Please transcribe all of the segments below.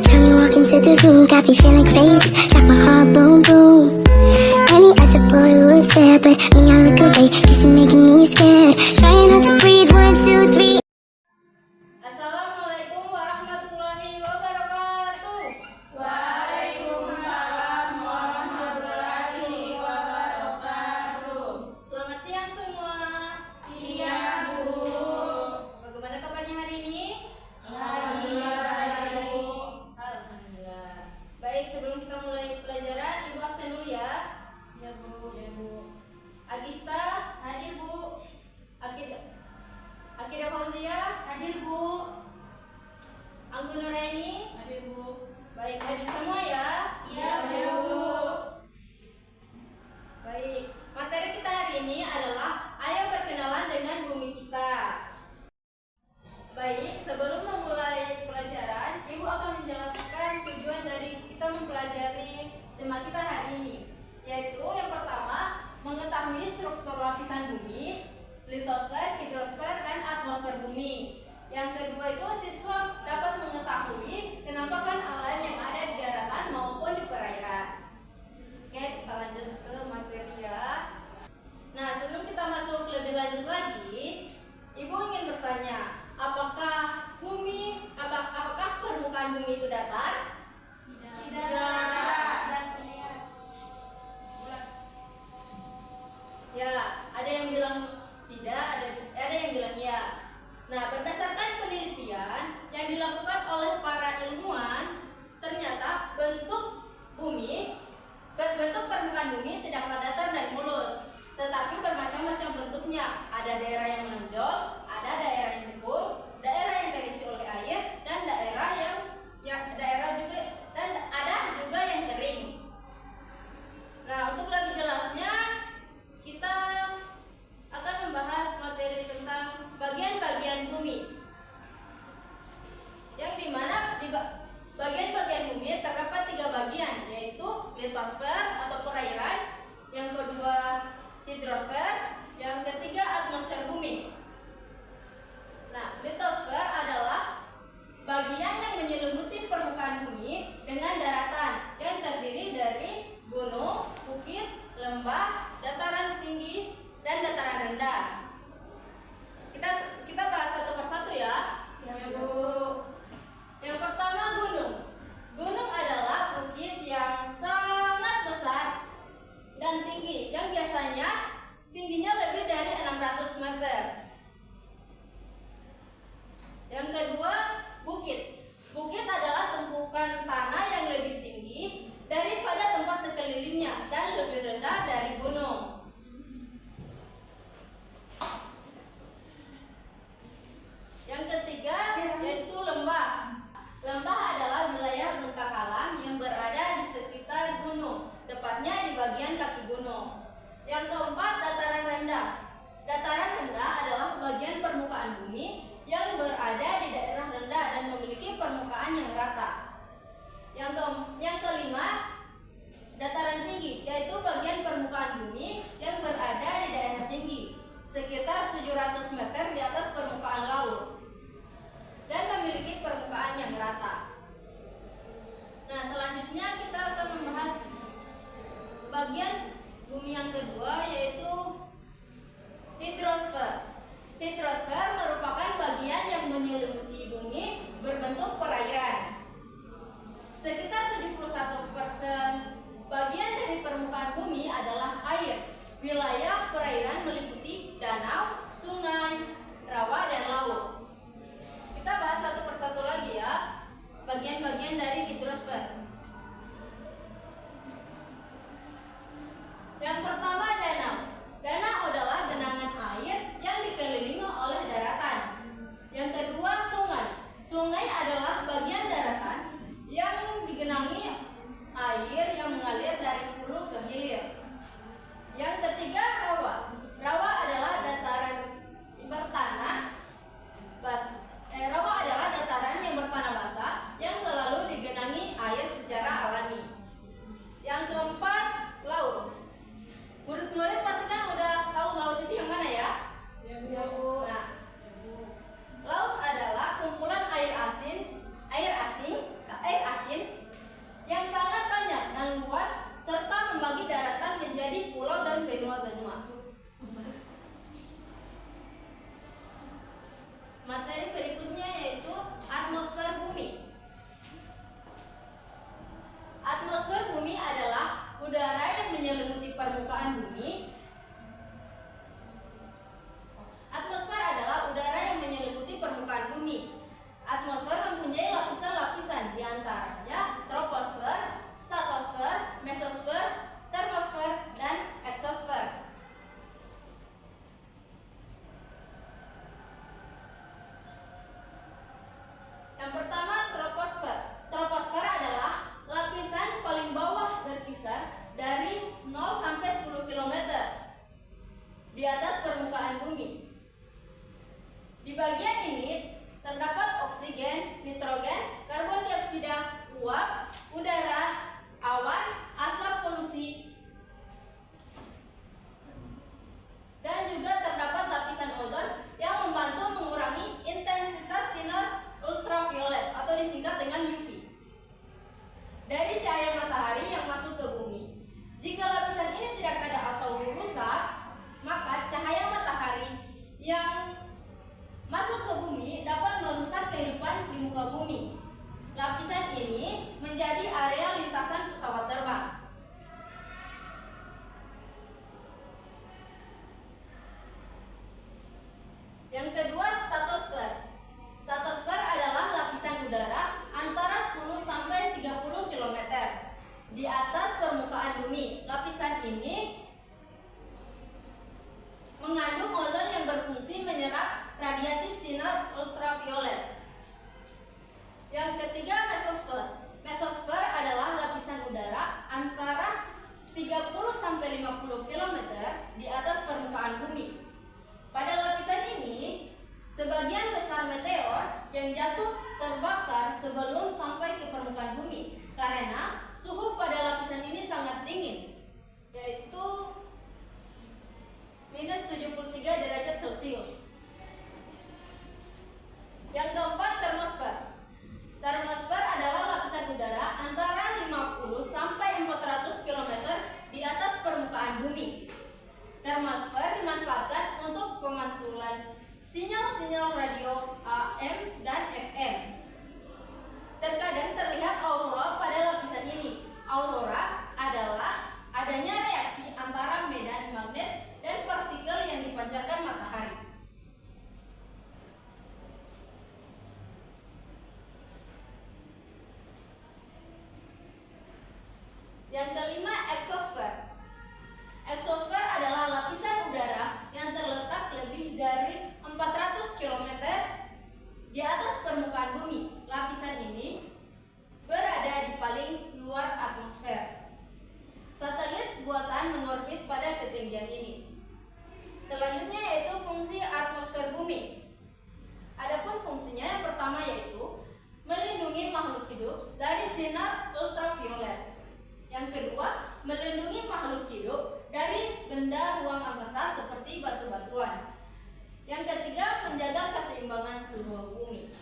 time you walk into the room, got me feeling crazy, shock my heart, boom, boom. Any other boy would stare, but me, I look away, cause you're making me scared. Trying not to breathe, 1, 2, 3. Assalamualaikum warahmatullahi wabarakatuh. Waalaikumsalam warahmatullahi wabarakatuh. Selamat siang semua. Siang, Bu. Bagaimana kabarnya hari ini? Baik. Alhamdulillah. Baik, sebelum kita mulai pelajaran, Ibu absen dulu ya. Ya, Bu. Ya, Bu. Agista hadir, Bu. Akira Fauzia Hadir, Bu. Anggun Nuraini. Hadir, Bu. Baik, hadir semua ya. Iya, Bu. Baik, materi kita hari ini adalah ayo berkenalan dengan bumi kita. Baik, sebelum memulai pelajaran, Ibu akan menjelaskan tujuan dari kita mempelajari tema kita hari ini, yaitu yang pertama, mengetahui struktur lapisan bumi, litosfer, hidrosfer, dan atmosfer bumi. Yang kedua itu siswa dapat mengetahui kenampakan alam yang ada di daratan maupun di perairan. Oke, kita lanjut ke materi ya. Nah, sebelum kita masuk lebih lanjut lagi, Ibu ingin bertanya, apakah permukaan bumi itu datar? Tidak. Ya, ada yang bilang tidak, ada yang bilang ya. Nah, berdasarkan penelitian yang dilakukan oleh para ilmuwan, ternyata bentuk permukaan bumi tidaklah datar dan mulus, tetapi bermacam-macam bentuknya. Ada daerah yang menonjol, ada daerah yang cekung, daerah yang terisi oleh air, dan ada juga yang kering. Nah, untuk lebih jelasnya, kita akan membahas materi tentang bagian-bagian bumi, yang dimana di bagian-bagian bumi terdapat 3 bagian, yaitu litosfer atau perairan, yang kedua hidrosfer, yang ketiga atmosfer bumi. Nah, litosfer adalah bagian yang menyelimuti permukaan bumi dengan daratan yang terdiri dari gunung, bukit, lembah, dataran tinggi, dan dataran rendah. Kita bahas satu persatu ya. Ya, Bu. Yang pertama, gunung. Gunung adalah bukit yang sangat besar dan tinggi, yang biasanya tingginya lebih dari 600 meter. Yang kedua, bukit. Bukit adalah tumpukan tanah yang lebih tinggi daripada tempat sekelilingnya dan lebih rendah dari gunung. Yang ketiga yaitu lembah. Lembah adalah wilayah bentang alam yang berada di sekitar gunung, tepatnya di bagian kaki gunung. Yang keempat, dataran rendah. Dataran rendah adalah bagian permukaan bumi yang berada di daerah rendah dan memiliki permukaan yang rata. Yang kelima, dataran tinggi, yaitu bagian permukaan bumi yang berada di daerah tinggi, sekitar 700 meter di atas permukaan laut, dan memiliki permukaan yang rata. Nah, selanjutnya kita akan membahas bagian bumi yang kedua, yaitu hidrosfer. Hidrosfer merupakan bagian yang menyelimuti bumi berbentuk perairan. Sekitar 71% bagian dari permukaan bumi adalah air. Wilayah perairan meliputi danau, sungai, rawa, dan laut. Kita bahas satu persatu lagi ya, bagian-bagian dari hidrosfer. Yang pertama, danau. Danau adalah genangan air yang dikelilingi oleh daratan. Yang kedua, sungai. Sungai adalah bagian daratan yang digenangi air yang mengalir dari hulu ke hilir. Yang ketiga, rawa. Rawa adalah dataran bertanah rawa adalah dataran yang bertanah basah yang selalu digenangi air secara alami. Yang keempat, laut. Murid-murid pasti kan udah tahu laut itu yang mana ya? Ya, Bu. Nah, laut adalah kumpulan air asing disingkat dengan UV. Dari cahaya matahari yang masuk ke bumi. Jika lapisan ini tidak ada atau rusak, maka cahaya matahari yang masuk ke bumi dapat merusak kehidupan di muka bumi. Lapisan ini menjadi area lintasan pesawat terbang. Yang kedua, stratosfer. Stratosfer adalah lapisan udara antara 10 sampai 30 km di atas permukaan bumi. Lapisan ini mengandung ozon yang berfungsi menyerap radiasi sinar ultraviolet. Yang ketiga, mesosfer. Mesosfer adalah lapisan udara antara 30 sampai 50 km di atas permukaan bumi. Pada lapisan ini, sebagian besar meteor yang jatuh terbakar sebelum sampai ke permukaan bumi karena suhu pada lapisan ini sangat dingin, yaitu minus 73 derajat Celcius. Yang keempat, termosfer. Termosfer adalah lapisan udara antara 50 sampai 400 km di atas permukaan bumi. Termosfer dimanfaatkan untuk pemantulan sinyal-sinyal radio AM dan FM. Terkadang terlihat aurora pada lapisan ini. Aurora adalah adanya reaksi antara medan magnet dan partikel yang dipancarkan matahari. Yang kelima, exosfer. Exosfer adalah lapisan udara yang terletak lebih dari 400 km di atas permukaan bumi. Lapisan ini berada di paling luar atmosfer. Satelit buatan mengorbit pada ketinggian ini. Selanjutnya yaitu fungsi atmosfer bumi. Adapun fungsinya yang pertama yaitu melindungi makhluk hidup dari sinar ultraviolet. Yang kedua, melindungi makhluk hidup dari benda ruang angkasa seperti batu-batuan. Yang ketiga, menjaga keseimbangan suhu bumi.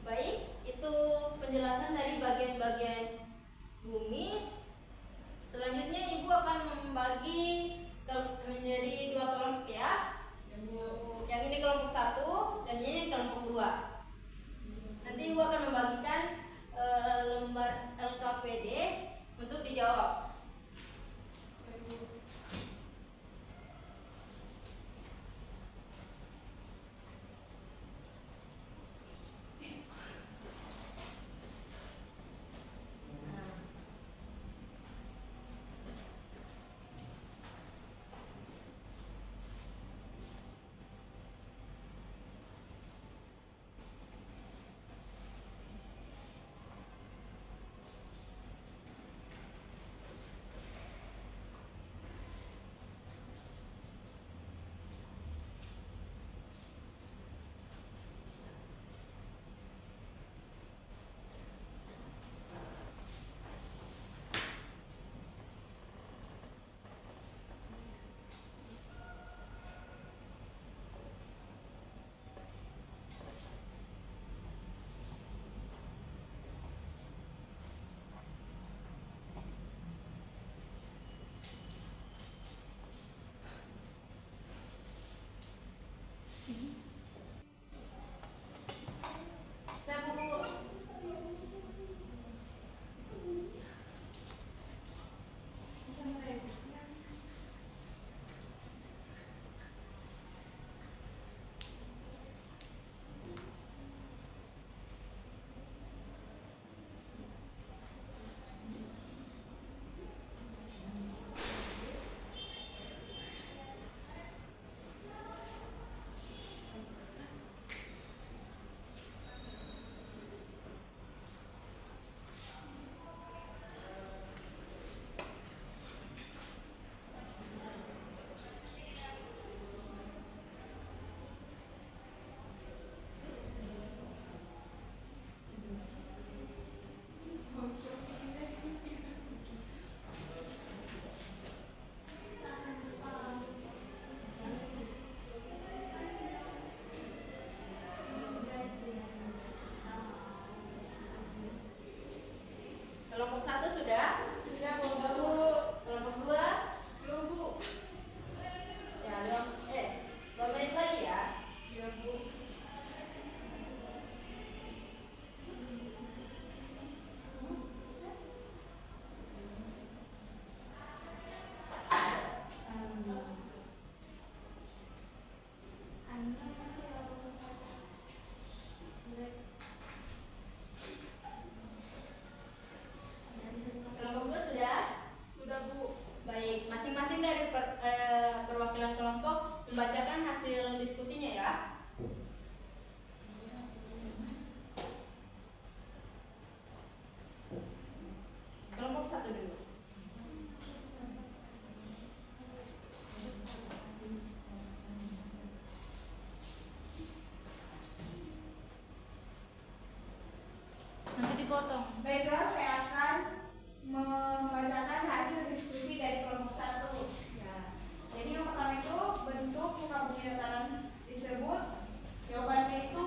Baik, itu penjelasan dari bagian-bagian bumi. Selanjutnya Ibu akan membagi menjadi 2 kelompok ya. Yang ini kelompok 1 dan ini kelompok 2. Nanti Ibu akan membagikan lembar LKPD untuk dijawab. Kelompok 1 sudah? Sudah Bu. Kelompok 2? Belum Bu. Ya, 2 menit lagi ya. Ya Bu. Kelompok 2 sudah? Sudah Bu. Baik, masing-masing dari perwakilan kelompok membacakan hasil diskusinya ya. Kelompok 1 dulu. Nanti dipotong. Baiklah, saya akan membacakan hasil diskusi dari kelompok 1. Ya. Jadi yang pertama itu bentuk muka bumi dataran disebut. Jawabannya itu